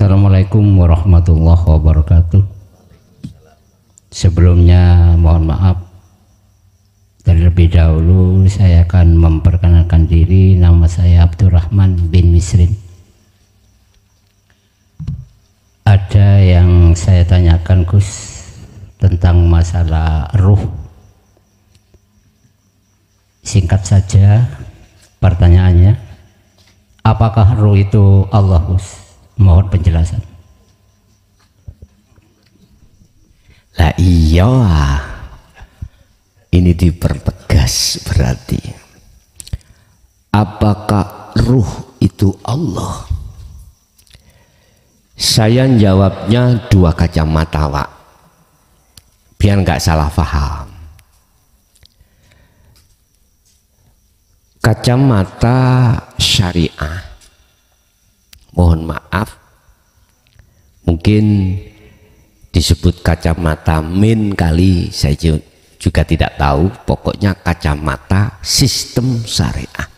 Assalamualaikum warahmatullahi wabarakatuh. Sebelumnya mohon maaf, terlebih dahulu saya akan memperkenalkan diri. Nama saya Abdurrahman bin Misrin. Ada yang saya tanyakan Gus tentang masalah ruh. Singkat saja pertanyaannya, apakah ruh itu Allah Gus? Mohon penjelasan. Lah iya, ini dipertegas berarti. Apakah ruh itu Allah? Saya jawabnya dua kacamata, Pak, biar nggak salah paham. Kacamata syariah, mohon maaf, mungkin disebut kacamata min kali, saya juga tidak tahu. Pokoknya kacamata sistem syariah.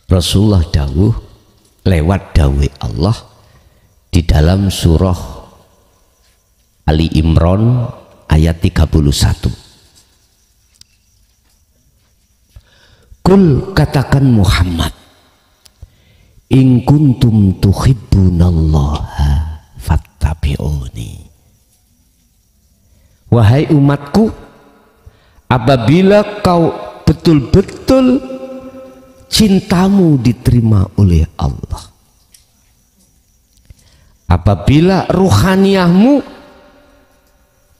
Rasulullah dawuh lewat dawuh Allah di dalam surah Ali Imran ayat 31. Kul, katakan Muhammad, in kuntum tuhibbunallaha fattabi'uni. Wahai umatku, apabila kau betul-betul cintamu diterima oleh Allah, apabila ruhaniyahmu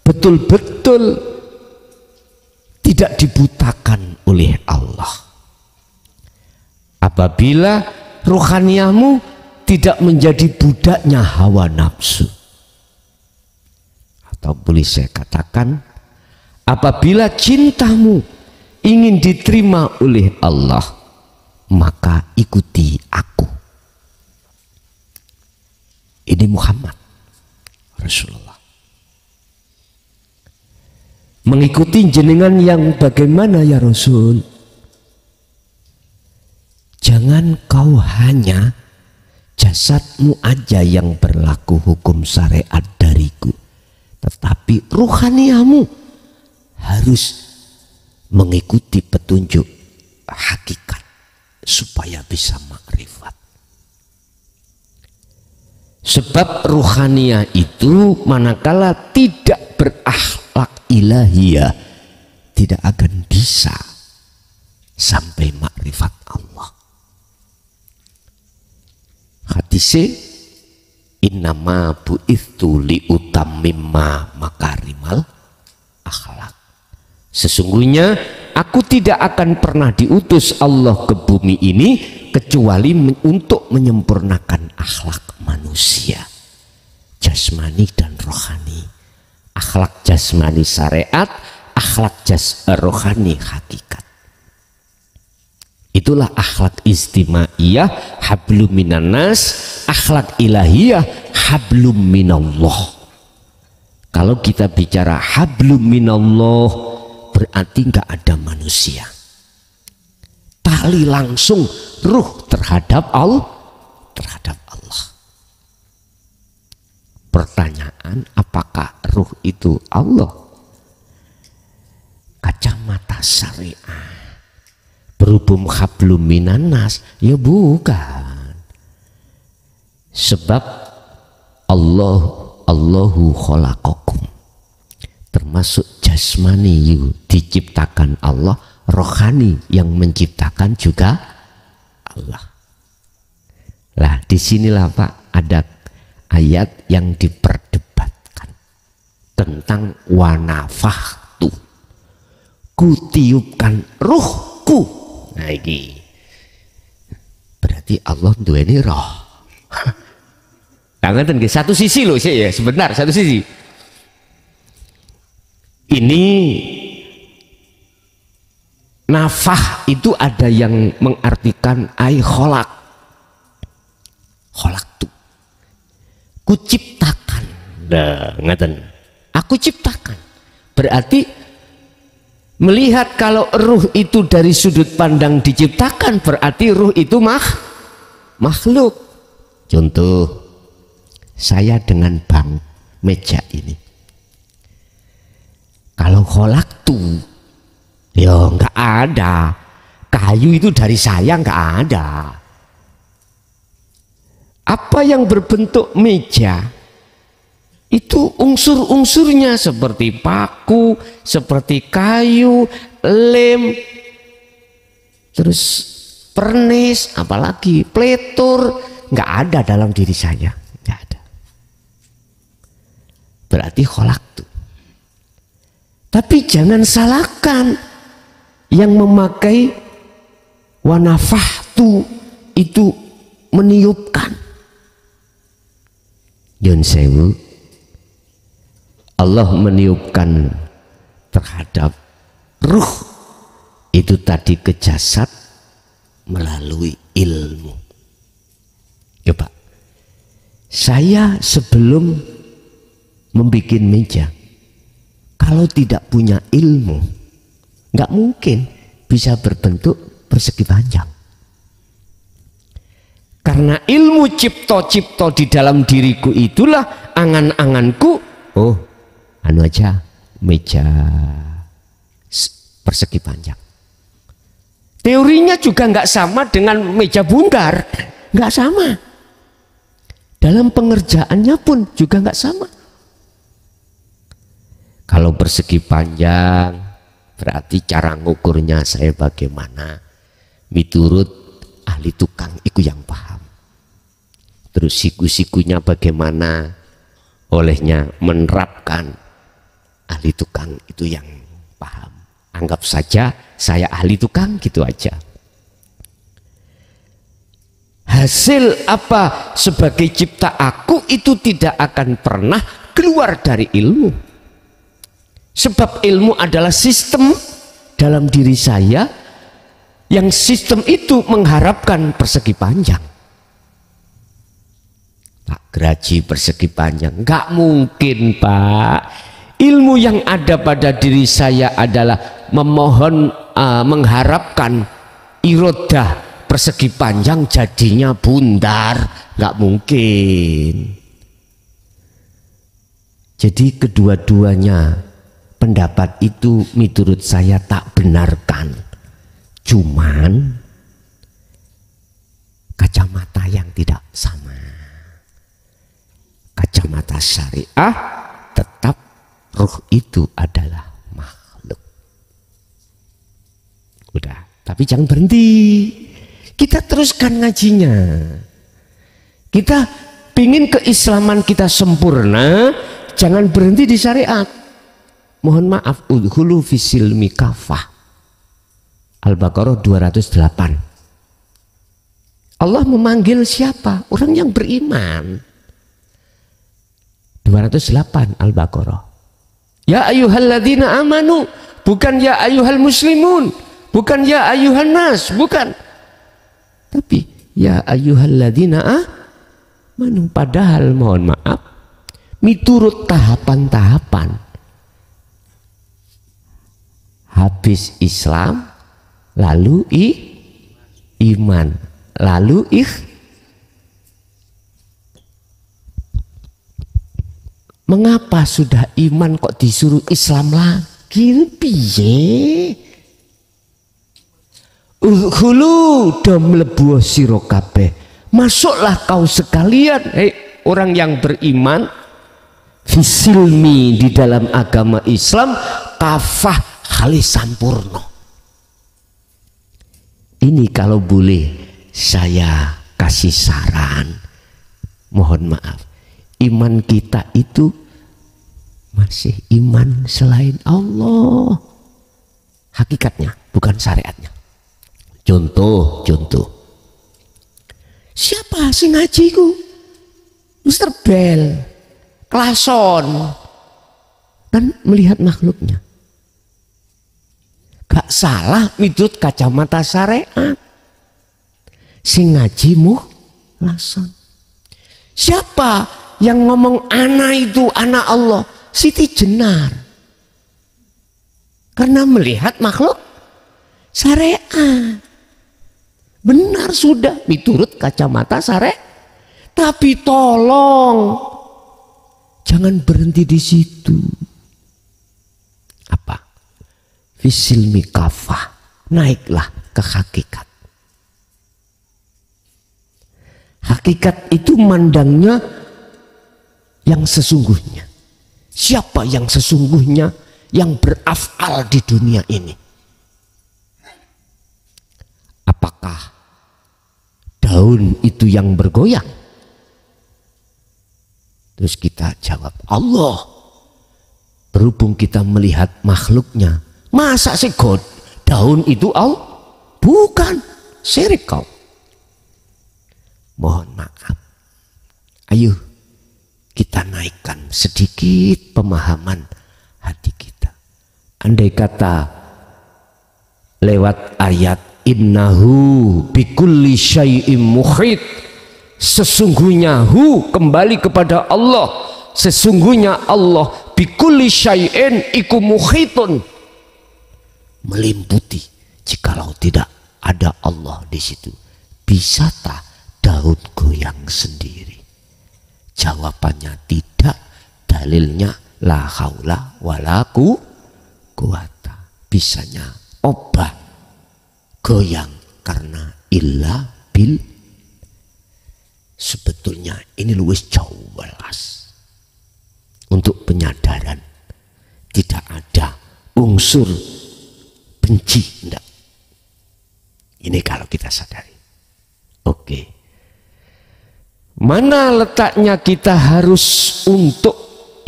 betul-betul tidak dibutakan oleh Allah, apabila ruhaniyahmu tidak menjadi budaknya hawa nafsu, atau boleh saya katakan, apabila cintamu ingin diterima oleh Allah, maka ikuti aku. Ini Muhammad Rasulullah. Mengikuti jenengan yang bagaimana ya Rasul? Jangan kau hanya jasadmu aja yang berlaku hukum syariat dariku, tetapi ruhaniyahmu harus mengikuti petunjuk hakikat supaya bisa makrifat. Sebab ruhaniyah itu manakala tidak berakhlak ilahiyah, tidak akan bisa sampai makrifat Allah. Hadise, innama bu'ithu liutammimma makarimal akhlak. Sesungguhnya aku tidak akan pernah diutus Allah ke bumi ini kecuali untuk menyempurnakan akhlak manusia, jasmani dan rohani. Akhlak jasmani syariat, akhlak rohani hakikat. Itulah akhlak istimaiyah, hablum minan nas, akhlak ilahiyah, hablum minallah. Kalau kita bicara hablum minallah, berarti nggak ada manusia. Tali langsung ruh terhadap Allah, Pertanyaan, apakah ruh itu Allah? Kacamata syariah. Berhubung hablum minan nas, ya bukan. Sebab Allahu khalaqakum, termasuk jasmani diciptakan Allah, rohani yang menciptakan juga Allah. Lah disinilah Pak ada ayat yang diperdebatkan tentang wanafahtu, kutiupkan ruhku. Nah ini berarti Allah duweni roh. Tangan satu sisi loh ya, sebentar, satu sisi. Ini nafah itu ada yang mengartikan ay kholak, tuh kuciptakan. Nah, ngaten. Aku ciptakan. Berarti melihat kalau ruh itu dari sudut pandang diciptakan, berarti ruh itu makhluk. Contoh, saya dengan bang meja ini. Kalau kholaktu, ya nggak ada. Kayu itu dari saya nggak ada. Apa yang berbentuk meja itu unsur-unsurnya seperti paku, seperti kayu, lem, terus pernis, apalagi pletur, nggak ada dalam diri saya, nggak ada. Berarti kholaktu. Tapi jangan salahkan yang memakai wanafahtu itu meniupkan. Yun sewu, Allah meniupkan terhadap ruh itu tadi ke jasad melalui ilmu. Coba, saya sebelum membuat meja, kalau tidak punya ilmu, nggak mungkin bisa berbentuk persegi panjang. Karena ilmu cipto-cipto di dalam diriku itulah angan-anganku. Oh, anu aja meja persegi panjang. Teorinya juga nggak sama dengan meja bundar, nggak sama. Dalam pengerjaannya pun juga nggak sama. Kalau persegi panjang, berarti cara ngukurnya saya bagaimana? Miturut ahli tukang itu yang paham. Terus siku-sikunya bagaimana? Olehnya menerapkan ahli tukang itu yang paham. Anggap saja saya ahli tukang gitu aja. Hasil apa sebagai cipta aku itu tidak akan pernah keluar dari ilmu. Sebab ilmu adalah sistem dalam diri saya yang sistem itu mengharapkan persegi panjang. Pak Graji persegi panjang, nggak mungkin Pak. Ilmu yang ada pada diri saya adalah memohon, mengharapkan irodah persegi panjang jadinya bundar, nggak mungkin. Jadi kedua-duanya pendapat itu menurut saya tak benarkan. Cuman kacamata yang tidak sama. Kacamata syariah tetap ruh itu adalah makhluk. Udah, tapi jangan berhenti. Kita teruskan ngajinya. Kita pingin keislaman kita sempurna, jangan berhenti di syariat. Mohon maaf, udhulu fisilmi kafah. Al-Baqarah 208. Allah memanggil siapa? Orang yang beriman. 208 Al-Baqarah. Ya ayyuhalladzina amanu, bukan ya ayyuhal muslimun, bukan ya ayyuhan nas, bukan. Tapi ya ayyuhalladzina amanu, padahal mohon maaf miturut tahapan-tahapan. Habis Islam, lalu iman, lalu mengapa sudah iman kok disuruh Islam lagi? Piye? Hulu dom mlebu sira kabeh. Masuklah kau sekalian, orang yang beriman, fisilmi di dalam agama Islam, kafah halis sampurno. Ini kalau boleh saya kasih saran, mohon maaf. Iman kita itu masih iman selain Allah. Hakikatnya, bukan syariatnya. Contoh. Siapa sing ngaji ku? Mr. Bell, klason, dan melihat makhluknya. Gak salah miturut kacamata syariat. Sing ngaji klason. Siapa yang ngomong anak itu anak Allah? Siti Jenar. Karena melihat makhluk syariat. Benar sudah miturut kacamata syariat. Tapi tolong jangan berhenti di situ. Apa? Fisilmi kafah, naiklah ke hakikat. Hakikat itu mandangnya yang sesungguhnya. Siapa yang sesungguhnya yang berafal di dunia ini? Apakah daun itu yang bergoyang? Terus kita jawab, Allah. Berhubung kita melihat makhluknya, masa sih daun itu Allah? Bukan, syirik kau. Mohon maaf. Ayo kita naikkan sedikit pemahaman hati kita. Andai kata lewat ayat innahu bikulli syai'im muhit, sesungguhnya kembali kepada Allah, sesungguhnya Allah bikulli syai'in iku muhitun, melimputi. Jikalau tidak ada Allah di situ, bisa tak daun goyang sendiri? Jawabannya tidak. Dalilnya la haula wala quwata. Bisanya obat goyang karena illa bil. Sebetulnya ini luwes jauh welas untuk penyadaran. Tidak ada unsur benci, enggak. Ini kalau kita sadari. Oke. Mana letaknya kita harus untuk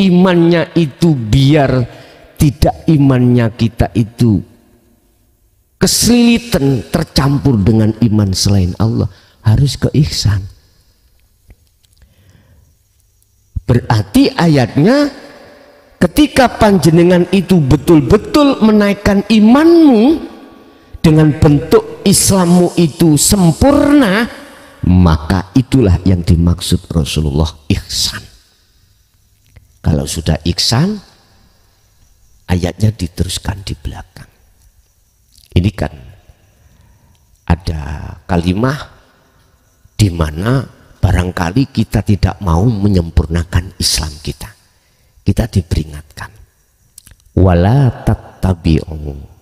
imannya itu biar tidak imannya kita itu kesulitan tercampur dengan iman selain Allah? Harus ke ihsan. Berarti ayatnya ketika panjenengan itu betul-betul menaikkan imanmu dengan bentuk Islammu itu sempurna, maka itulah yang dimaksud Rasulullah ihsan. Kalau sudah ihsan, ayatnya diteruskan di belakang. Ini kan ada kalimah di mana barangkali kita tidak mau menyempurnakan Islam kita. Kita diperingatkan. Wala tattabi'u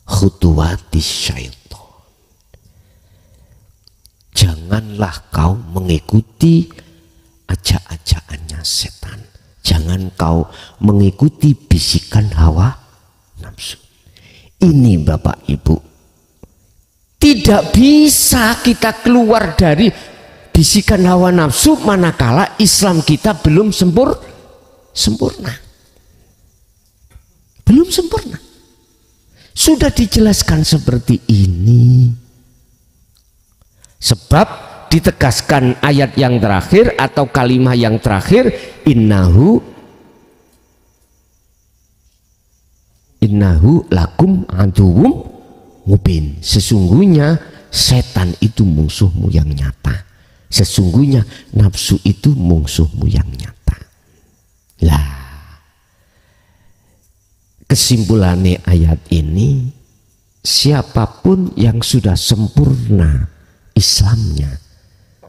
khutuwatis syaitan. Janganlah kau mengikuti ajak-ajakannya setan. Jangan kau mengikuti bisikan hawa nafsu. Ini Bapak Ibu, tidak bisa kita keluar dari bisikan hawa nafsu manakala Islam kita belum sempurna. Belum sempurna. Sudah dijelaskan seperti ini. Sebab ditegaskan ayat yang terakhir atau kalimat yang terakhir, innahu lakum aduwwum mubin. Sesungguhnya setan itu musuhmu yang nyata. Sesungguhnya nafsu itu musuhmu yang nyata. Lah, kesimpulannya ayat ini, siapapun yang sudah sempurna Islamnya,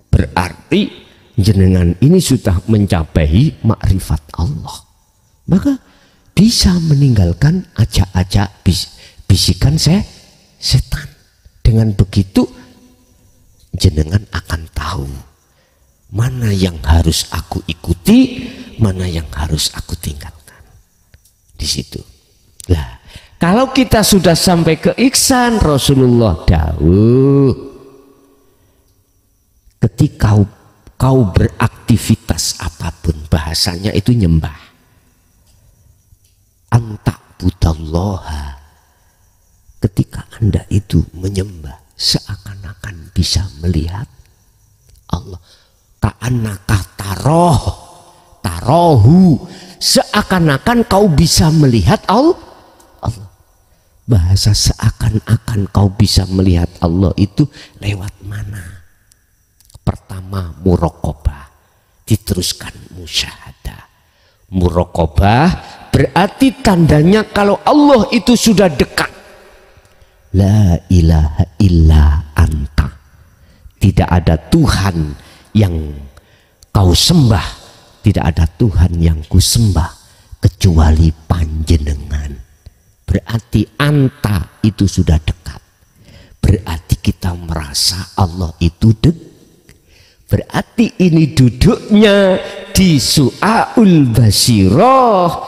berarti jenengan ini sudah mencapai makrifat Allah, maka bisa meninggalkan ajak-ajak bisikan setan. Dengan begitu jenengan akan tahu mana yang harus aku ikuti, mana yang harus aku tinggalkan. Di situ. Lah, kalau kita sudah sampai ke ihsan, Rasulullah dawuh, ketika kau beraktivitas apapun, bahasanya itu nyembah. Antakbudallaha, ketika Anda itu menyembah seakan-akan bisa melihat Allah. Ka'annaka tarohu, seakan-akan kau bisa melihat Allah. Bahasa seakan-akan kau bisa melihat Allah itu lewat mana? Pertama muraqabah, diteruskan musyahadah. Muraqabah berarti tandanya kalau Allah itu sudah dekat. La ilaha illa anta, tidak ada Tuhan yang kau sembah, tidak ada Tuhan yang ku sembah kecuali panjenengan. Berarti anta itu sudah dekat. Berarti kita merasa Allah itu dekat. Berarti ini duduknya di su'aul basirah,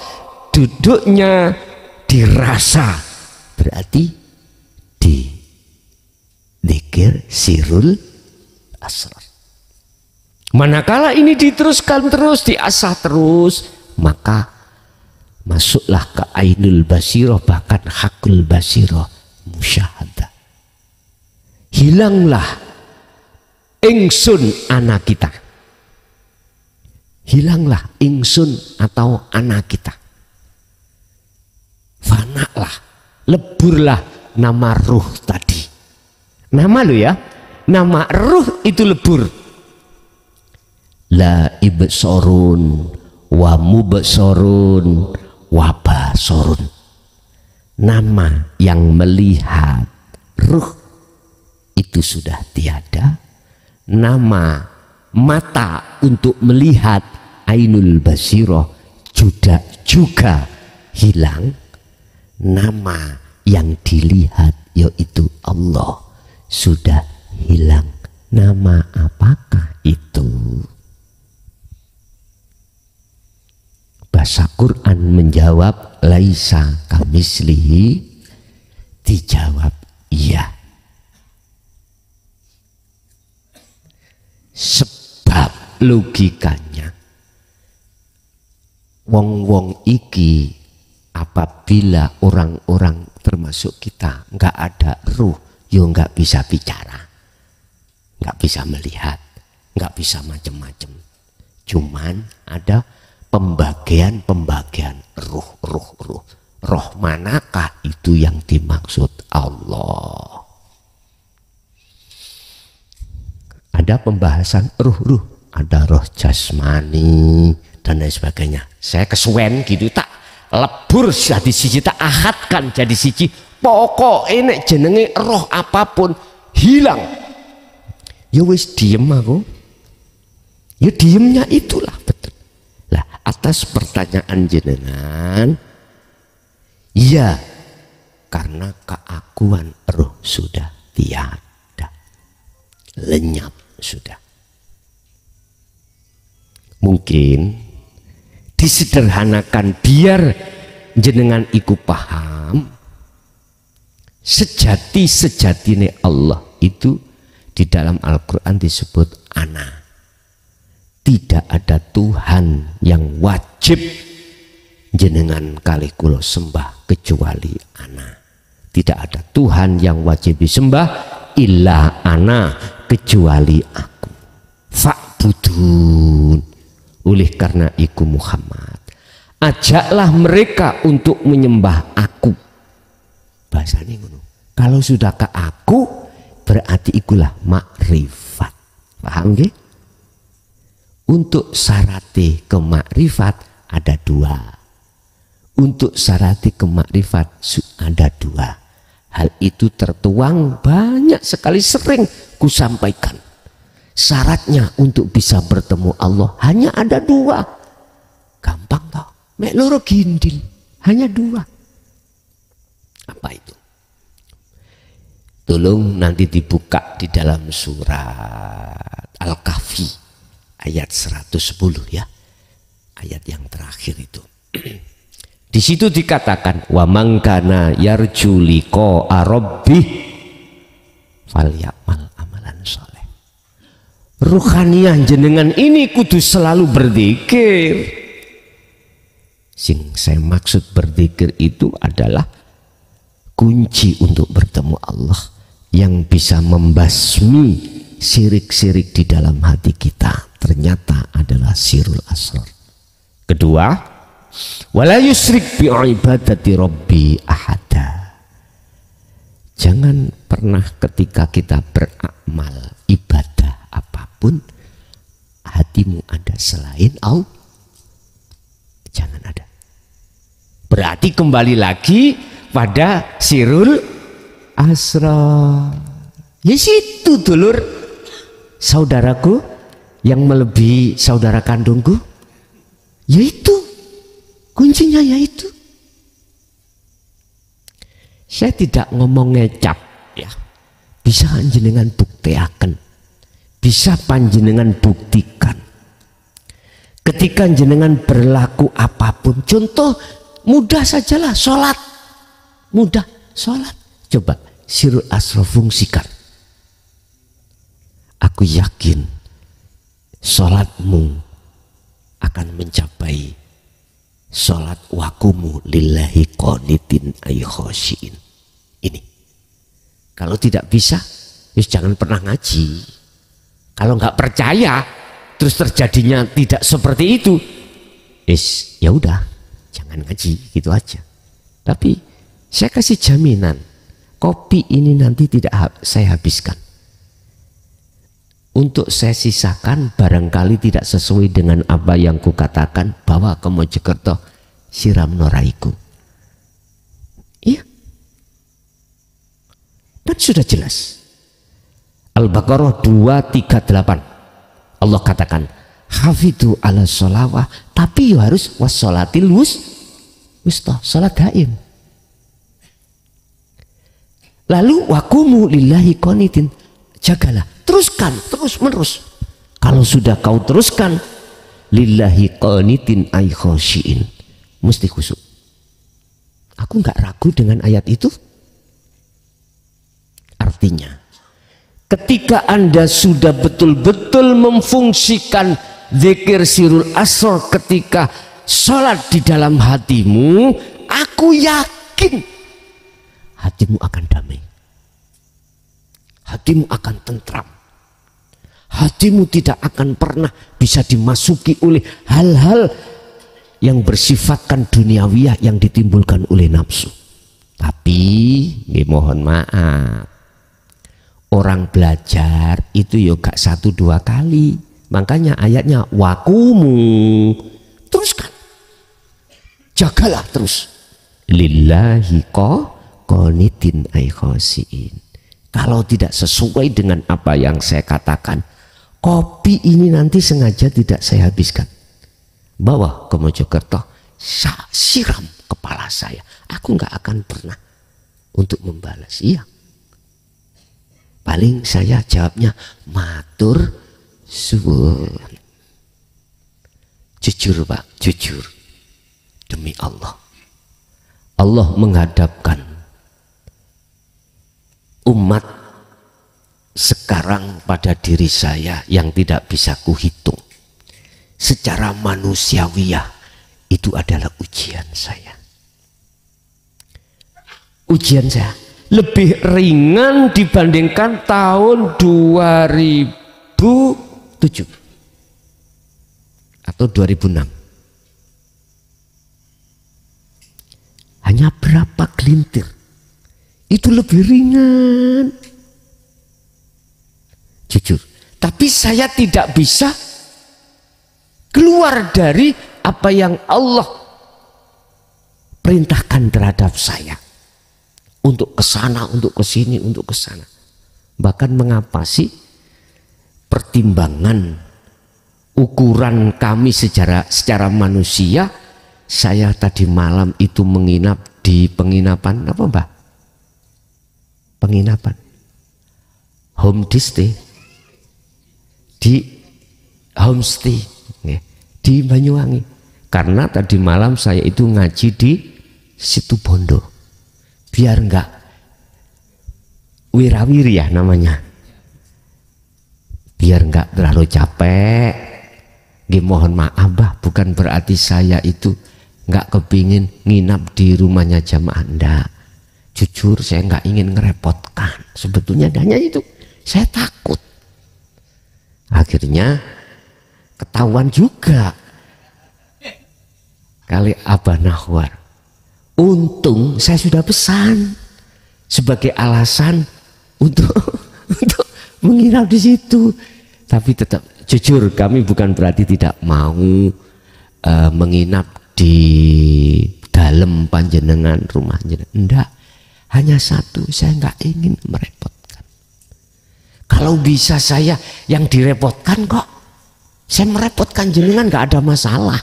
duduknya dirasa. Berarti di dzikir sirul asrar. Manakala ini diteruskan terus, diasah terus, maka masuklah ke ainul basirah, bahkan hakul basirah, musyahadah. Hilanglah ingsun anak kita. Hilanglah ingsun atau anak kita. Fanalah, leburlah nama ruh tadi. Nama lo ya, nama ruh itu lebur. La ibsorun wa mubsorun wa basorun. Nama yang melihat ruh itu sudah tiada. Nama mata untuk melihat ainul basirah juga hilang. Nama yang dilihat yaitu Allah sudah hilang. Nama apakah itu? Bahasa Quran menjawab laisa kamislihi, dijawab iya. Sebab logikanya wong-wong iki, apabila orang-orang termasuk kita nggak ada ruh, yo nggak bisa bicara, nggak bisa melihat, nggak bisa macam-macam. Cuman ada pembagian ruh. Roh manakah itu yang dimaksud Allah? Ada pembahasan ruh, ada roh jasmani dan lain sebagainya. Saya kesuwen gitu, tak lebur jadi siji, tak ahadkan jadi siji. Pokok ini jenenge roh apapun hilang. Ya wis diem aku. Ya diemnya itulah betul. Lah atas pertanyaan jenengan, ya karena keakuan roh sudah tiada, lenyap sudah. Mungkin disederhanakan biar jenengan iku paham, sejati-sejatine Allah itu di dalam Al-Quran disebut ana. Tidak ada Tuhan yang wajib jenengan kali kulo sembah kecuali ana. Tidak ada Tuhan yang wajib disembah illa ana, kecuali aku. Fa'budun. Oleh karena iku Muhammad, ajaklah mereka untuk menyembah aku. Bahasanya ngono. Kalau sudah ke aku, berarti ikulah makrifat. Paham nggih? Untuk syarati ke makrifat ada dua. Untuk syarati ke makrifat ada dua. Hal itu tertuang banyak sekali, sering kusampaikan. Syaratnya untuk bisa bertemu Allah hanya ada dua. Gampang toh, mek loro gindil, hanya dua. Apa itu? Tolong nanti dibuka di dalam surat Al-Kahfi ayat 110 ya. Ayat yang terakhir itu. Di situ dikatakan wa man kana yarju liqa rabbih falyamal amalan shalih. Ruhaniyah jenengan ini kudu selalu berzikir. Sing saya maksud berzikir itu adalah kunci untuk bertemu Allah yang bisa membasmi syirik-syirik di dalam hati kita. Ternyata adalah sirul asrar. Kedua, wala yusrik bi ibadati rabbi ahada. Jangan pernah ketika kita beramal ibadah apapun hatimu ada selain Allah. Jangan ada. Berarti kembali lagi pada sirul asrar. Ya situ dulur, saudaraku yang melebihi saudara kandungku? Yaitu kuncinya, yaitu saya tidak ngomong ngecap ya. Bisa panjenengan buktiaken, bisa panjenengan buktikan. Ketika jenengan berlaku apapun, contoh mudah sajalah sholat, mudah sholat. Coba Sirul Asrar fungsikan. Aku yakin sholatmu akan mencapai sholat wakumu lillahi qanitin ay khosyin. Ini kalau tidak bisa, jangan pernah ngaji. Kalau nggak percaya terus terjadinya tidak seperti itu, ya udah jangan ngaji, gitu aja. Tapi saya kasih jaminan, kopi ini nanti tidak saya habiskan. Untuk saya sisakan, barangkali tidak sesuai dengan apa yang kukatakan, bawa ke Mojokerto, siram noraiku. Iya, kan sudah jelas. Al-Baqarah 238, Allah katakan hafidhu ala sholawah, tapi harus wassolatil wusta, sholat daim. Lalu wakumu lillahi qanitin, jagalah, teruskan terus menerus. Kalau sudah kau teruskan lillahi qanitin ay khosyin, mesti khusyuk. Aku nggak ragu dengan ayat itu. Artinya ketika Anda sudah betul-betul memfungsikan zikir Sirul Asrar ketika sholat di dalam hatimu, aku yakin hatimu akan damai, hatimu akan tentram, hatimu tidak akan pernah bisa dimasuki oleh hal-hal yang bersifatkan duniawiyah yang ditimbulkan oleh nafsu. Tapi mohon maaf, orang belajar itu ya gak 1-2 kali. Makanya ayatnya wakumu, teruskan, jagalah terus lillahi qanitin ay khosyin. Kalau tidak sesuai dengan apa yang saya katakan, kopi ini nanti sengaja tidak saya habiskan, bawa ke Mojokerto, siram kepala saya. Aku nggak akan pernah untuk membalas. Iya, paling saya jawabnya matur suwun. Jujur Pak, jujur, demi Allah, Allah menghadapkan umat sekarang pada diri saya yang tidak bisa kuhitung. Secara manusiawiyah itu adalah ujian saya. Ujian saya lebih ringan dibandingkan tahun 2007 atau 2006. Hanya berapa gelintir, itu lebih ringan, jujur. Tapi saya tidak bisa keluar dari apa yang Allah perintahkan terhadap saya, untuk ke sana, untuk ke sini, untuk ke sana. Bahkan mengapa sih pertimbangan ukuran kami secara manusia? Saya tadi malam itu menginap di penginapan apa Mbak? Penginapan homestay, di homestay di Banyuwangi, karena tadi malam saya itu ngaji di Situbondo, biar enggak wirawiri ya namanya, biar enggak terlalu capek. Mohon maaf Mbah, bukan berarti saya itu enggak kepingin nginap di rumahnya jamaah, enggak. Jujur saya nggak ingin ngerepotkan, sebetulnya hanya itu, saya takut akhirnya ketahuan juga kali Abah Nahwar. Untung saya sudah pesan sebagai alasan untuk menginap di situ. Tapi tetap jujur, kami bukan berarti tidak mau menginap di dalam panjenengan rumah jenengan, enggak. Hanya satu, saya nggak ingin merepotkan. Kalau bisa saya yang direpotkan kok, Saya merepotkan jenengan nggak ada masalah.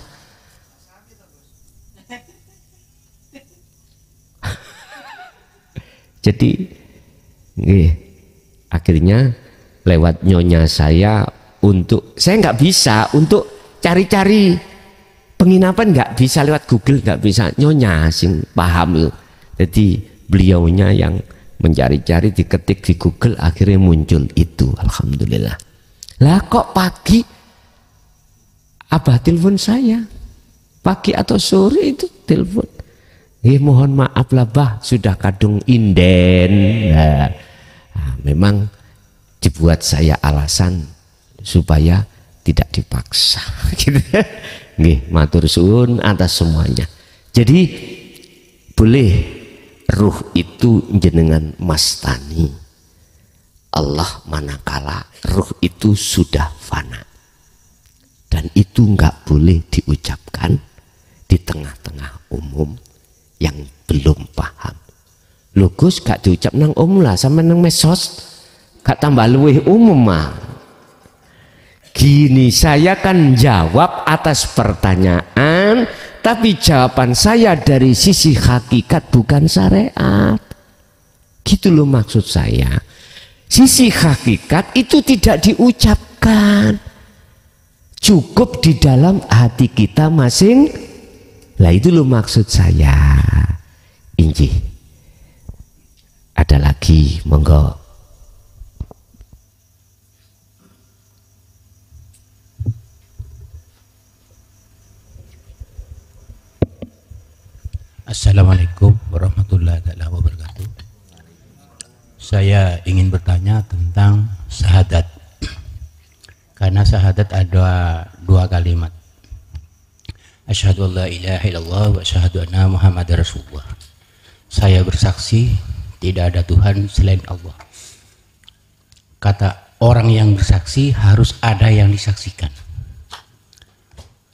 Jadi akhirnya lewat nyonya saya nggak bisa untuk cari-cari penginapan, nggak bisa lewat Google, nggak bisa, nyonya sing paham. Jadi beliaunya yang mencari-cari, diketik di Google, akhirnya muncul itu. Alhamdulillah. Lah kok pagi abah telepon saya, pagi atau sore itu telepon. Mohon maaf lah bah, sudah kadung inden. Nah, memang dibuat saya alasan supaya tidak dipaksa. Gitu. Matur suwun atas semuanya. Jadi boleh ruh itu jenengan mastani Allah manakala ruh itu sudah fana, dan itu nggak boleh diucapkan di tengah-tengah umum yang belum paham. Lho Gus, gak diucap nang umum lah, sama nang mesos gak tambah luwih umum mah. Gini, saya kan jawab atas pertanyaan, tapi jawaban saya dari sisi hakikat bukan syariat. Gitu loh maksud saya. Sisi hakikat itu tidak diucapkan, cukup di dalam hati kita masing. Lah itu loh maksud saya. Inji, ada lagi, monggo. Assalamualaikum warahmatullahi wabarakatuh. Saya ingin bertanya tentang syahadat. Karena syahadat ada dua kalimat. Asyhadu an la ilaha illallah wa asyhadu anna Muhammadar Rasulullah. Saya bersaksi tidak ada Tuhan selain Allah. Kata orang yang bersaksi harus ada yang disaksikan.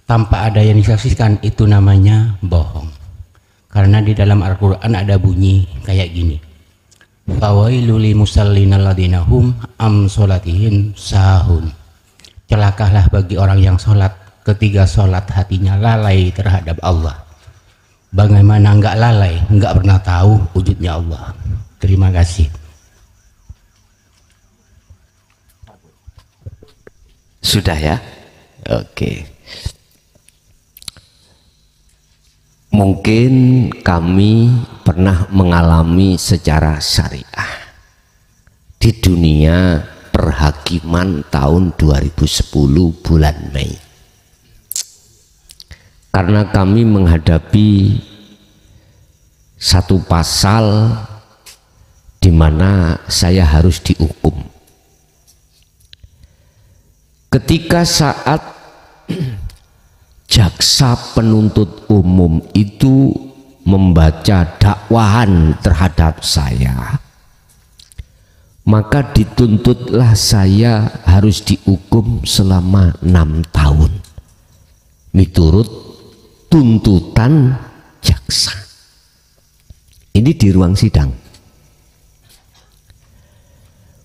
Tanpa ada yang disaksikan itu namanya bohong. Karena di dalam Al-Quran ada bunyi kayak gini. Fawailul lil musallina alladzina hum am sholatihim sahun. Celakalah bagi orang yang sholat, ketika sholat hatinya lalai terhadap Allah. Bagaimana enggak lalai, enggak pernah tahu wujudnya Allah. Terima kasih. Sudah ya? Oke. Mungkin kami pernah mengalami secara syariah di dunia perhakiman tahun 2010 bulan Mei. Karena kami menghadapi satu pasal di mana saya harus dihukum. Ketika saat jaksa penuntut umum itu membaca dakwahan terhadap saya, maka dituntutlah saya harus dihukum selama 6 tahun miturut tuntutan jaksa. Ini di ruang sidang.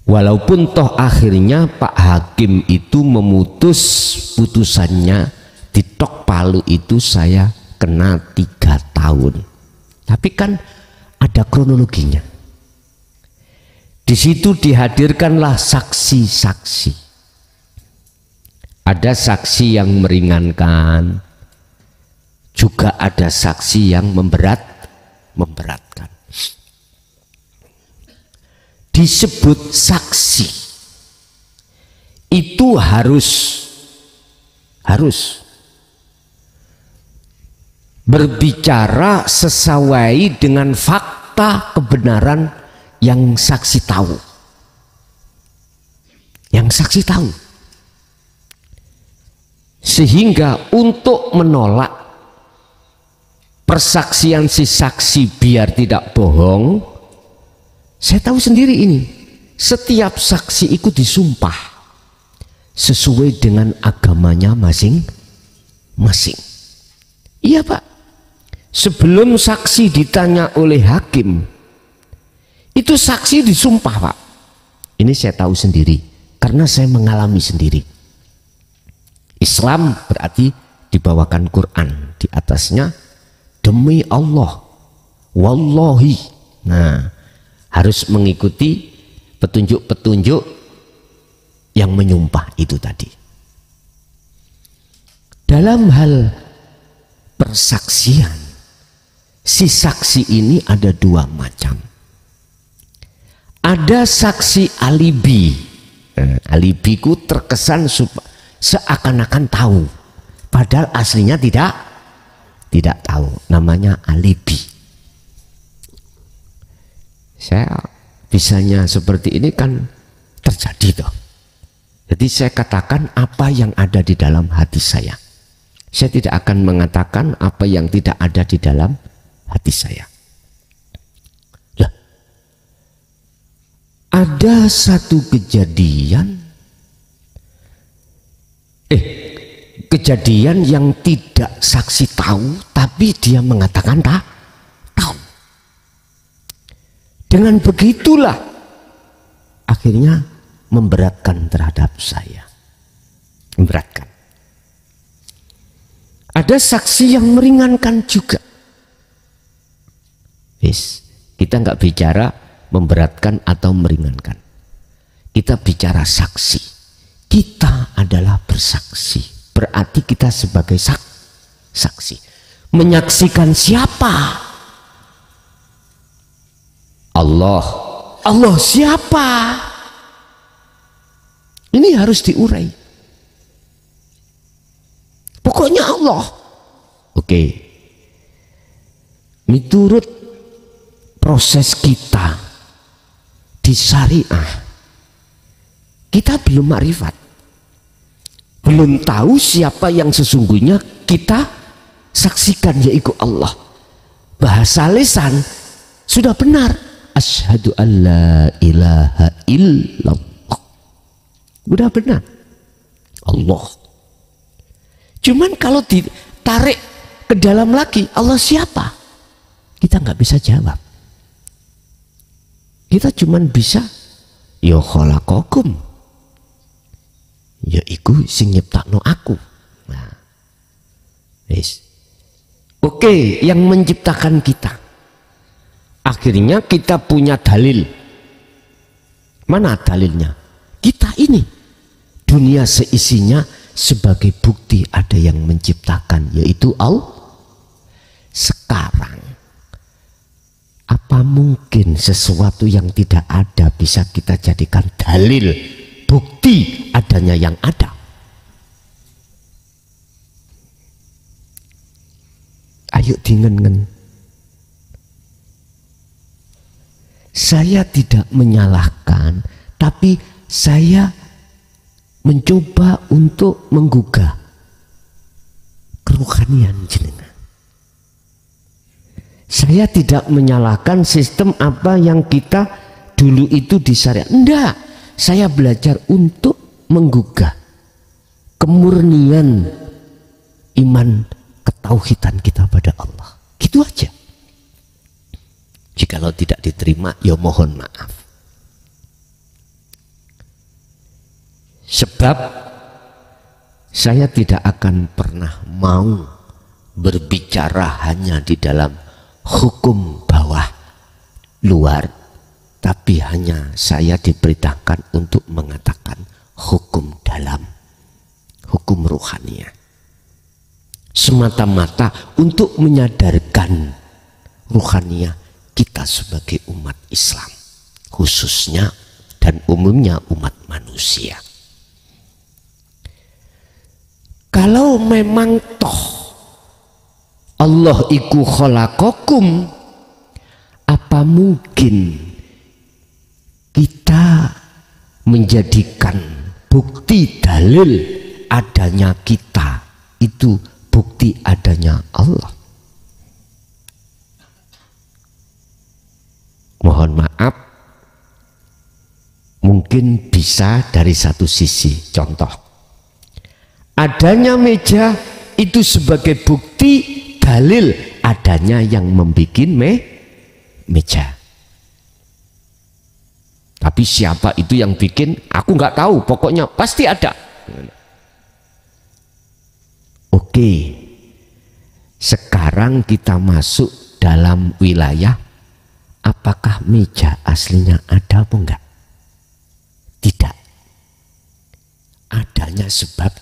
Walaupun toh akhirnya Pak Hakim itu memutus putusannya, di Tok Palu itu saya kena 3 tahun. Tapi kan ada kronologinya. Di situ dihadirkanlah saksi-saksi. Ada saksi yang meringankan, juga ada saksi yang memberatkan. Disebut saksi itu harus berbicara sesuai dengan fakta kebenaran yang saksi tahu. Sehingga untuk menolak persaksian si saksi biar tidak bohong, saya tahu sendiri ini, setiap saksi ikut disumpah sesuai dengan agamanya masing-masing. Iya Pak, sebelum saksi ditanya oleh hakim, itu saksi disumpah Pak. Ini saya tahu sendiri, karena saya mengalami sendiri. Islam berarti dibawakan Quran di atasnya, demi Allah, wallahi. Nah, harus mengikuti petunjuk-petunjuk yang menyumpah itu tadi. Dalam hal persaksian, si saksi ini ada dua macam. Ada saksi alibi. Alibiku terkesan seakan-akan tahu, padahal aslinya tidak tahu. Namanya alibi. Saya bisanya seperti ini kan terjadi toh. Jadi saya katakan apa yang ada di dalam hati saya. Saya tidak akan mengatakan apa yang tidak ada di dalam hati saya. Lah, ada satu kejadian yang tidak saksi tahu, tapi dia mengatakan tahu. Dengan begitulah akhirnya memberatkan terhadap saya. Memberatkan. Ada saksi yang meringankan juga. Kita nggak bicara memberatkan atau meringankan. Kita bicara saksi. Kita adalah bersaksi. Berarti kita sebagai saksi. Menyaksikan siapa? Allah. Allah siapa? Ini harus diurai. Pokoknya Allah. Oke. Menurut proses kita di syariah, kita belum makrifat. Belum tahu siapa yang sesungguhnya kita saksikan, yaitu Allah. Bahasa lisan sudah benar. Asyhadu an la ilaha illallah. Sudah benar. Allah. Cuman kalau ditarik ke dalam lagi, Allah siapa? Kita nggak bisa jawab. Kita cuman bisa ya khalaqakum. Ya iku sing nyiptakno aku. Nah. Yes. Oke, yang menciptakan kita. Akhirnya kita punya dalil. Mana dalilnya? Kita ini. Dunia seisinya sebagai bukti ada yang menciptakan, yaitu Allah. Sekarang apa mungkin sesuatu yang tidak ada bisa kita jadikan dalil, bukti adanya yang ada? Ayo dingen-ngen. Saya tidak menyalahkan, tapi saya mencoba untuk menggugah kerohanian jenengan. Saya tidak menyalahkan sistem apa yang kita dulu itu disyariat. Enggak, saya belajar untuk menggugah kemurnian iman ketauhidan kita pada Allah. Gitu aja. Jikalau tidak diterima, ya mohon maaf. Sebab saya tidak akan pernah mau berbicara hanya di dalam hukum bawah luar, tapi hanya saya diperintahkan untuk mengatakan hukum dalam, hukum ruhaniyah. Semata-mata untuk menyadarkan ruhaniyah kita sebagai umat Islam, khususnya dan umumnya umat manusia. Kalau memang toh Allah iku khalaqakum, apa mungkin kita menjadikan bukti dalil adanya kita itu bukti adanya Allah? Mohon maaf, mungkin bisa dari satu sisi. Contoh, adanya meja itu sebagai bukti dalil adanya yang membuat meja. Tapi siapa itu yang bikin? Aku nggak tahu. Pokoknya pasti ada. Oke, sekarang kita masuk dalam wilayah apakah meja aslinya ada apa enggak? Tidak. Adanya sebab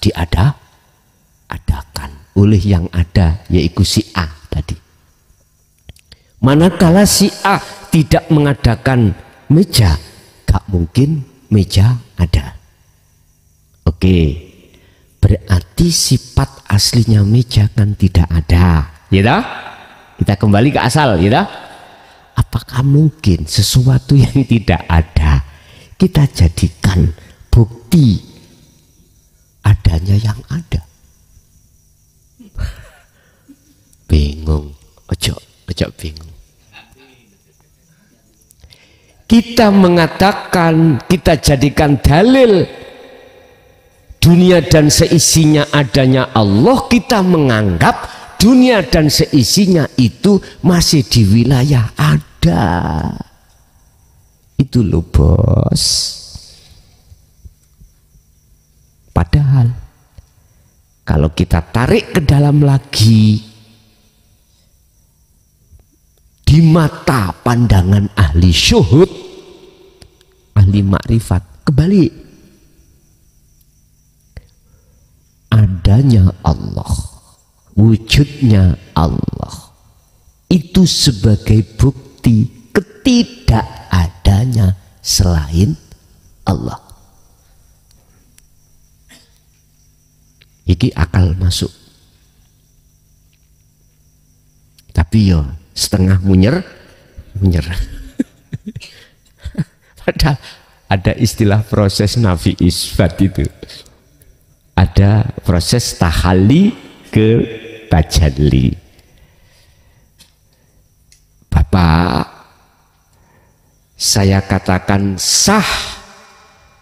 adakan oleh yang ada, yaitu si A tadi. Manakala si A tidak mengadakan meja, gak mungkin meja ada. Oke, berarti sifat aslinya meja kan tidak ada, ya dah? Kita kembali ke asal, ya dah? Apakah mungkin sesuatu yang tidak ada kita jadikan bukti adanya yang ada? Bingung, ojo bingung. Kita mengatakan, kita jadikan dalil dunia dan seisinya adanya Allah, kita menganggap dunia dan seisinya itu masih di wilayah ada. Itu loh bos. Padahal kalau kita tarik ke dalam lagi, di mata pandangan ahli syuhud, ahli makrifat, kebalik. Adanya Allah, wujudnya Allah, itu sebagai bukti ketidakadanya selain Allah. Iki akal masuk. Tapi yo setengah munyer. Padahal ada istilah proses nafi isbat itu. Ada proses tahalli ke tajalli. Bapak, saya katakan sah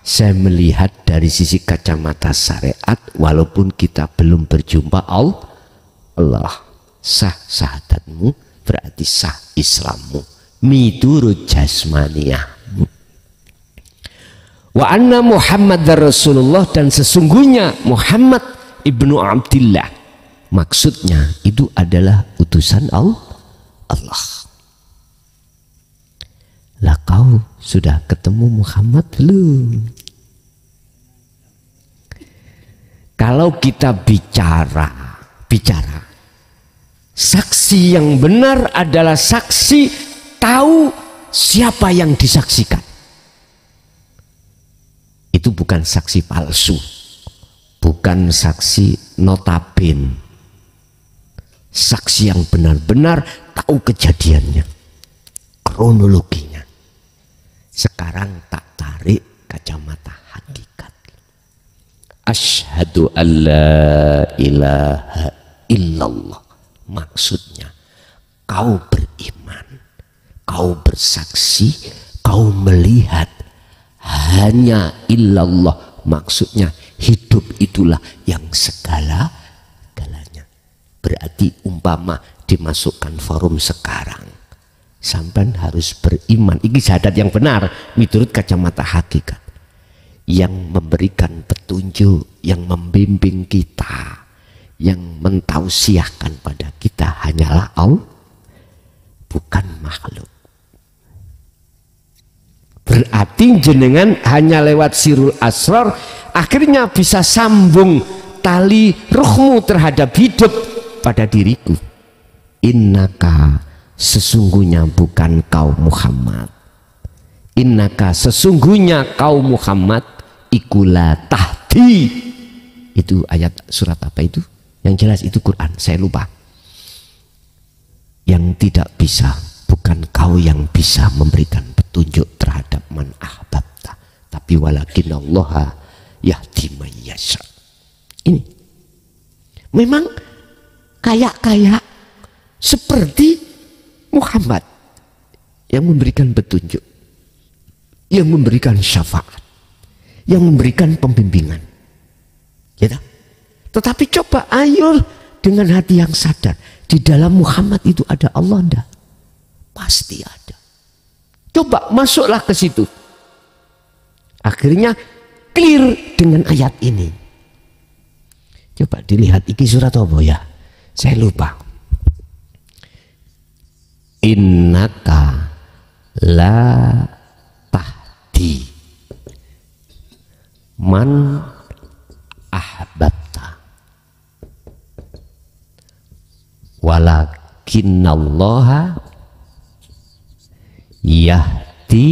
saya melihat dari sisi kacamata syariat walaupun kita belum berjumpa Allah. Sah syahadatmu berarti sah Islammu miturut jasmaniyahmu. Wa anna Muhammadar Rasulullah, dan sesungguhnya Muhammad ibnu Abdillah, maksudnya itu adalah utusan Allah. Lah kau sudah ketemu Muhammad belum? Kalau kita bicara saksi yang benar adalah saksi tahu siapa yang disaksikan. Itu bukan saksi palsu, bukan saksi notabene. Saksi yang benar-benar tahu kejadiannya, kronologinya. Sekarang tak tarik kacamata hakikat. Asyhadu an la ilaha illallah. Maksudnya kau beriman, kau bersaksi, kau melihat hanya illallah. Maksudnya hidup itulah yang segala-galanya. Berarti umpama dimasukkan forum sekarang, sampai harus beriman. Ini syahadat yang benar menurut kacamata hakikat, yang memberikan petunjuk, yang membimbing kita, yang mentausiahkan pada kita hanyalah Allah, bukan makhluk. Berarti jenengan hanya lewat sirul asrar akhirnya bisa sambung tali ruhmu terhadap hidup pada diriku. Innaka, sesungguhnya bukan kau Muhammad. Innaka, sesungguhnya kau Muhammad, ikulah tahdi. Itu ayat surat apa itu? Yang jelas itu Quran, saya lupa. Yang tidak bisa, bukan kau yang bisa memberikan petunjuk terhadap man ahbabta, tapi walakin Allah yahdi man yasha. Ini memang kayak seperti Muhammad yang memberikan petunjuk, yang memberikan syafaat, yang memberikan pembimbingan, ya tak? Tetapi coba ayo dengan hati yang sadar, di dalam Muhammad itu ada Allah enggak? Pasti ada. Coba masuklah ke situ. Akhirnya clear dengan ayat ini. Coba dilihat iki surat apa ya? Saya lupa. Innaka la tahdi man ahbabta walakinnallaha yahdi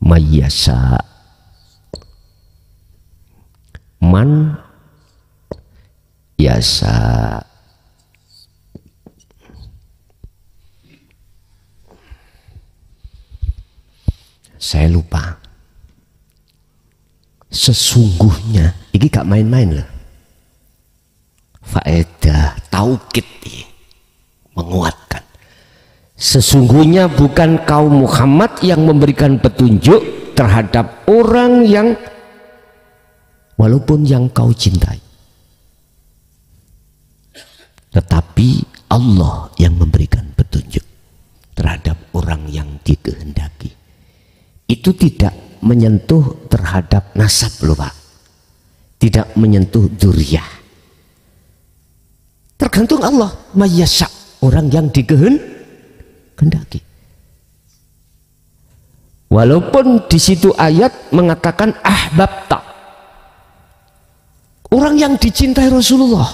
mayyasha. Man yasa. Saya lupa. Sesungguhnya ini gak main-main loh. Faedah taukid menguatkan. Sesungguhnya bukan kaum Muhammad yang memberikan petunjuk terhadap orang yang walaupun yang kau cintai, tetapi Allah yang memberikan petunjuk terhadap orang yang dikehendaki. Itu tidak menyentuh terhadap nasab loh Pak, tidak menyentuh dzurriyyah. Tergantung Allah, mayyasha, orang yang dikehendaki. Walaupun di situ ayat mengatakan ahbabta, orang yang dicintai Rasulullah,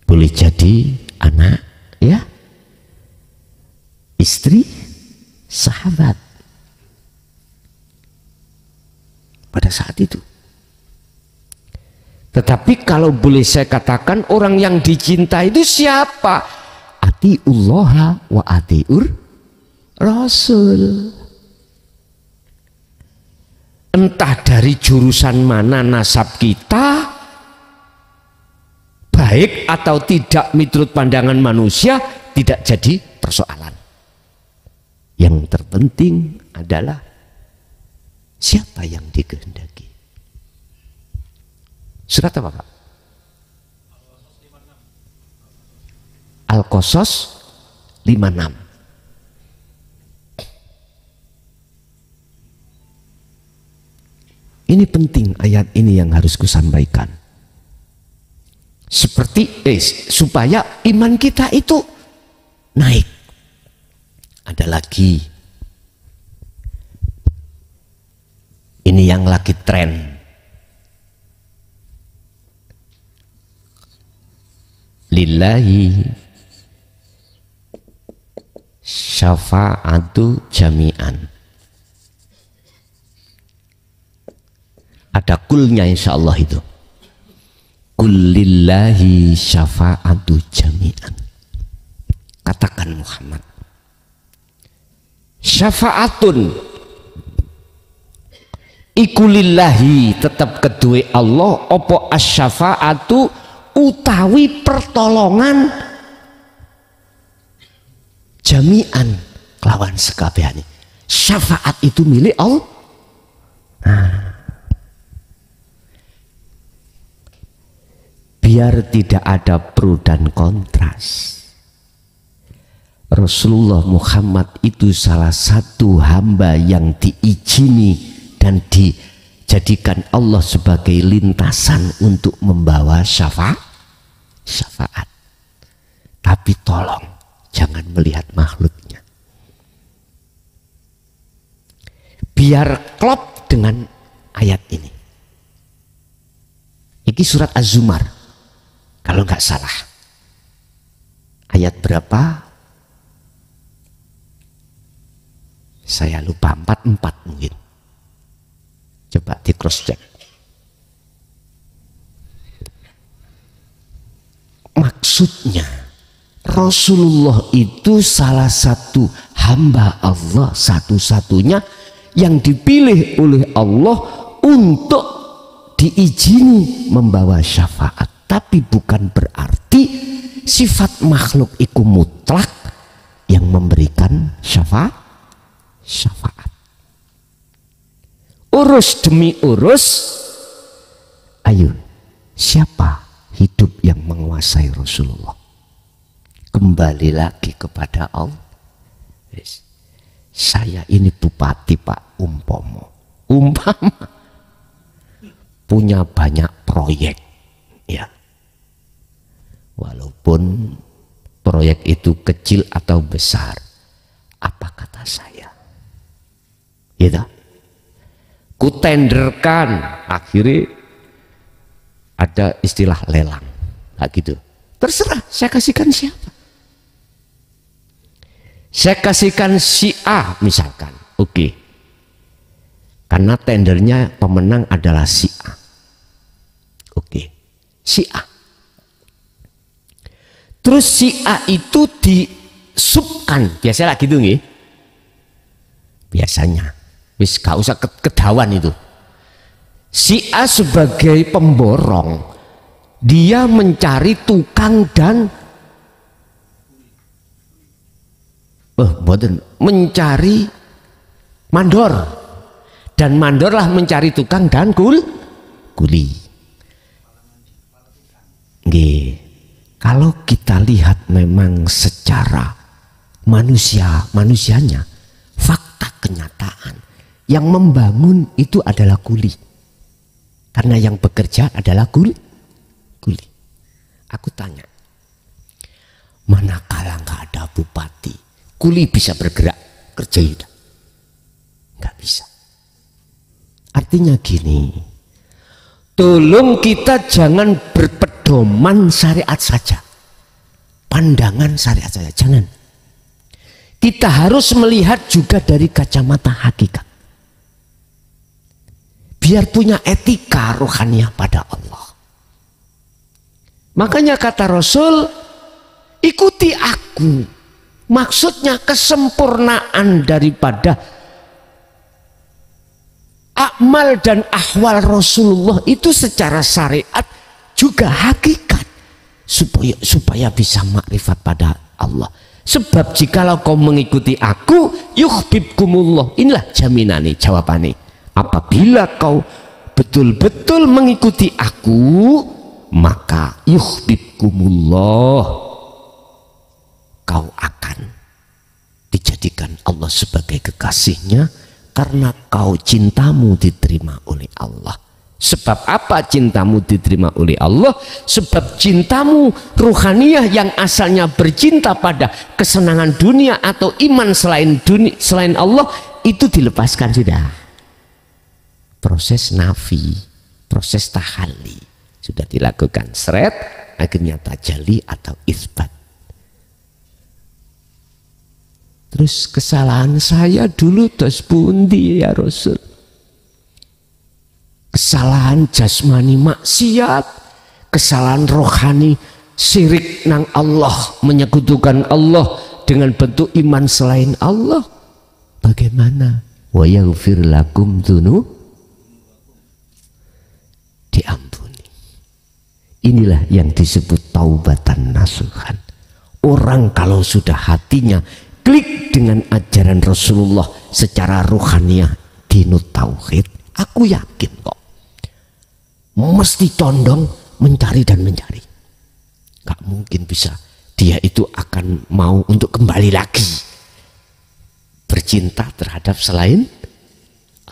boleh jadi anak, ya, istri, sahabat pada saat itu. Tetapi kalau boleh saya katakan, orang yang dicintai itu siapa? Atiullaha wa atiur Rasul. Entah dari jurusan mana nasab kita, baik atau tidak menurut pandangan manusia, tidak jadi persoalan. Yang terpenting adalah siapa yang dikehendaki. Surat apa Pak? Al-Qasas 56. Ini penting ayat ini yang harus kusampaikan. Seperti supaya iman kita itu naik. Ada lagi. Ini yang lagi tren. Lillahi syafa'atu jami'an. Ada kulnya insya Allah itu. Kullillahi syafa'atu jami'an. Katakan Muhammad, syafa'atun ikulillahi, tetap kedua Allah. Opo asyafa'atu utawi pertolongan jami'an kelawan sekabehane. Syafaat itu milik Allah. Biar tidak ada pro dan kontras, Rasulullah Muhammad itu salah satu hamba yang diizini dan dijadikan Allah sebagai lintasan untuk membawa syafaat. Tapi tolong jangan melihat makhluknya, biar klop dengan ayat ini. Ini surat Az-Zumar kalau nggak salah, ayat berapa saya lupa, 44 mungkin. Coba di cross check. Maksudnya Rasulullah itu salah satu hamba Allah satu-satunya yang dipilih oleh Allah untuk diizini membawa syafaat. Tapi bukan berarti sifat makhluk itu mutlak yang memberikan syafaat. Urus demi urus, ayo, siapa hidup yang menguasai Rasulullah? Kembali lagi kepada Allah. Saya ini bupati Pak, umpama punya banyak proyek, ya. Walaupun proyek itu kecil atau besar, apa kata saya? Gitu. Kutenderkan, akhirnya ada istilah lelang, nah, gitu. Terserah, saya kasihkan siapa? Saya kasihkan si A misalkan, oke. Karena tendernya pemenang adalah si A, oke. Si A. Terus si A itu disubkan, biasanya gitu nih. Biasanya, wis gak usah kedawan itu. Si A sebagai pemborong, dia mencari tukang dan mencari mandor, dan mandorlah mencari tukang dan kuli. Nggih. Kalau kita lihat memang secara manusianya, fakta kenyataan, yang membangun itu adalah kuli. Karena yang bekerja adalah kuli. Aku tanya, manakala nggak ada bupati, kuli bisa bergerak kerja itu? Nggak bisa. Artinya gini, tolong kita jangan berpedoman syariat saja, pandangan syariat saja, jangan. Kita harus melihat juga dari kacamata hakikat, biar punya etika rohaniah pada Allah. Makanya kata Rasul, ikuti aku. Maksudnya kesempurnaan daripada amal dan ahwal Rasulullah itu secara syariat juga hakikat, supaya bisa makrifat pada Allah. Sebab jikalau kau mengikuti aku, yuhibbukumullah. Inilah jaminannya, jawabannya. Apabila kau betul-betul mengikuti aku, maka yuhibbukumullah, kau akan dijadikan Allah sebagai kekasihnya, karena kau cintamu diterima oleh Allah. Sebab apa cintamu diterima oleh Allah? Sebab cintamu ruhaniyah yang asalnya bercinta pada kesenangan dunia atau iman selain Allah itu dilepaskan sudah. Proses nafi, proses tahalli sudah dilakukan, seret, akhirnya tajalli atau isbat. Terus kesalahan saya dulu dos pundi ya Rasul? Kesalahan jasmani maksiat, kesalahan rohani syirik nang Allah, menyekutukan Allah dengan bentuk iman selain Allah. Bagaimana? Wa yaghfir lakum dzunub, diampuni. Inilah yang disebut taubatan nasuhan. Orang kalau sudah hatinya klik dengan ajaran Rasulullah secara rohaniah, dinut tauhid, aku yakin kok mesti condong mencari dan mencari. Gak mungkin bisa dia itu akan mau untuk kembali lagi bercinta terhadap selain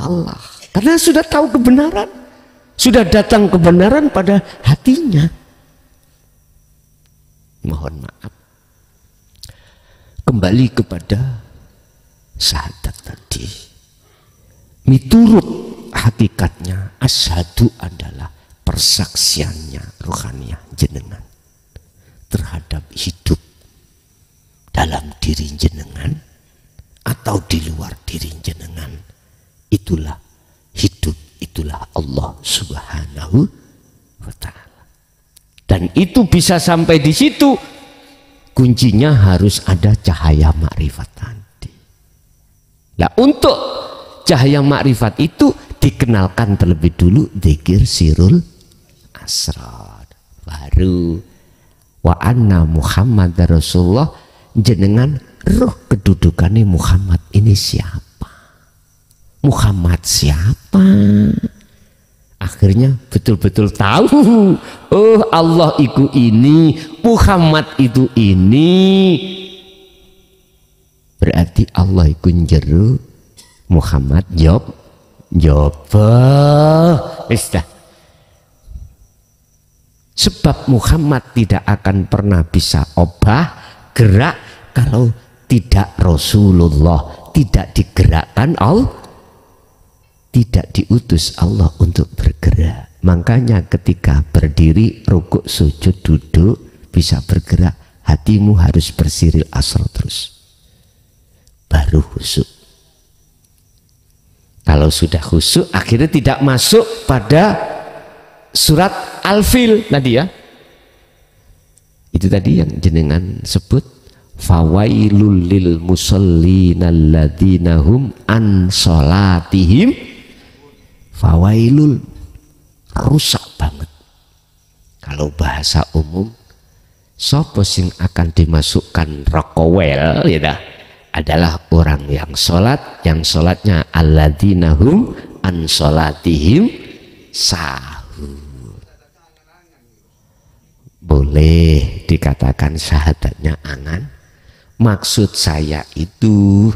Allah, karena sudah tahu kebenaran, sudah datang kebenaran pada hatinya. Mohon maaf, kembali kepada syahadat tadi. Miturut hakikatnya, asyhadu adalah persaksiannya rohaniah jenengan terhadap hidup dalam diri jenengan atau di luar diri jenengan. Itulah hidup, itulah Allah Subhanahu wa ta'ala. Dan itu bisa sampai di situ, kuncinya harus ada cahaya makrifat tadi. Nah, untuk cahaya makrifat itu dikenalkan terlebih dulu dzikir sirul asrar, baru wa anna Muhammad Rasulullah, jenengan roh kedudukannya Muhammad ini siapa, Muhammad siapa. Akhirnya betul-betul tahu, oh Allah itu ini, Muhammad itu ini. Berarti Allah itu jero, Muhammad job. Wis dah. Sebab Muhammad tidak akan pernah bisa obah gerak kalau tidak Rasulullah, tidak digerakkan Allah, tidak diutus Allah untuk bergerak. Makanya ketika berdiri, rukuk, sujud, duduk bisa bergerak, hatimu harus bersiril asr terus, baru khusyuk. Kalau sudah khusyuk akhirnya tidak masuk pada surat Al-Fil tadi ya. Itu tadi yang jenengan sebut fawailul lil musallina alladzina hum an sholatihim, fawailul, rusak banget. Kalau bahasa umum, sapa sing akan dimasukkan rokowel ya adalah orang yang yang sholatnya alladzina hum an sholatihim sahur. Boleh dikatakan syahadatnya angan. Maksud saya itu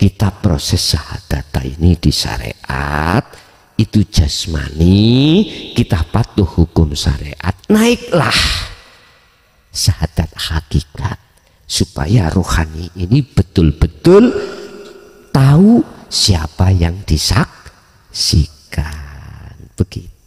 kita proses syahadat ini di syariat itu jasmani, kita patuh hukum syariat, naiklah syahadat hakikat supaya rohani ini betul-betul tahu siapa yang disaksikan. Begitu.